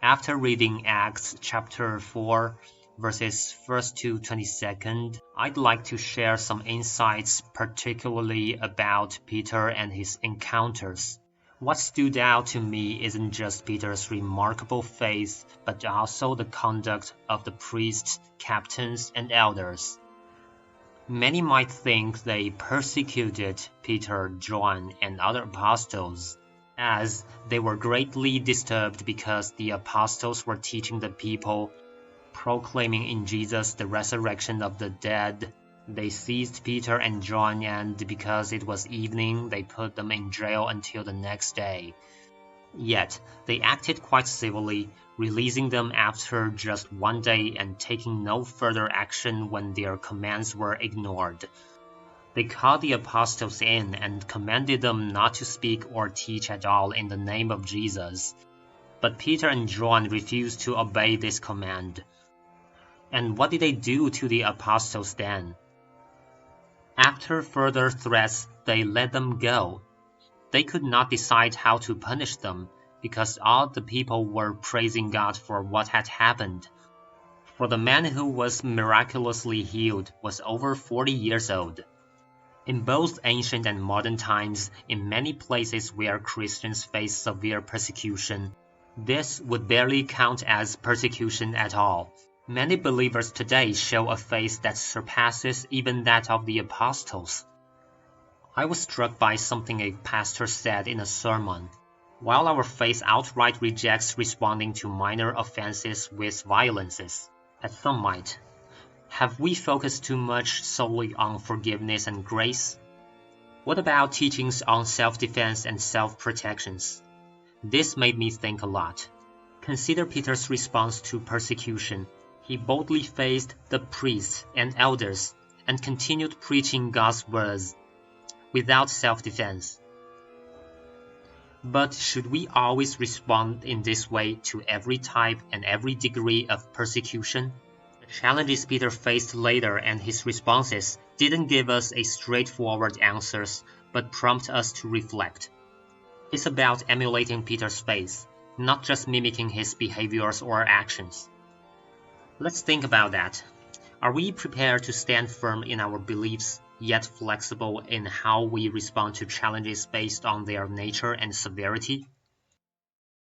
After reading Acts chapter 4, verses 1st to 22nd, I'd like to share some insights particularly about Peter and his encounters. What stood out to me isn't just Peter's remarkable faith, but also the conduct of the priests, captains, and elders. Many might think they persecuted Peter, John, and other apostles, as they were greatly disturbed because the apostles were teaching the people, proclaiming in Jesus the resurrection of the dead. They seized Peter and John, and because it was evening, they put them in jail until the next day. Yet, they acted quite civilly, releasing them after just one day and taking no further action when their commands were ignored. They called the apostles in and commanded them not to speak or teach at all in the name of Jesus. But Peter and John refused to obey this command. And what did they do to the apostles then? After further threats, they let them go. They could not decide how to punish them, because all the people were praising God for what had happened. For the man who was miraculously healed was over 40 years old. In both ancient and modern times, in many places where Christians face severe persecution, this would barely count as persecution at all. Many believers today show a faith that surpasses even that of the apostles. I was struck by something a pastor said in a sermon. While our faith outright rejects responding to minor offenses with violences, as some might, have we focused too much solely on forgiveness and grace? What about teachings on self-defense and self-protections? This made me think a lot. Consider Peter's response to persecution. He boldly faced the priests and elders and continued preaching God's words without self-defense. But should we always respond in this way to every type and every degree of persecution? The challenges Peter faced later and his responses didn't give us a straightforward answers, but prompt us to reflect. It's about emulating Peter's faith, not just mimicking his behaviors or actions. Let's think about that. Are we prepared to stand firm in our beliefs, yet flexible in how we respond to challenges based on their nature and severity?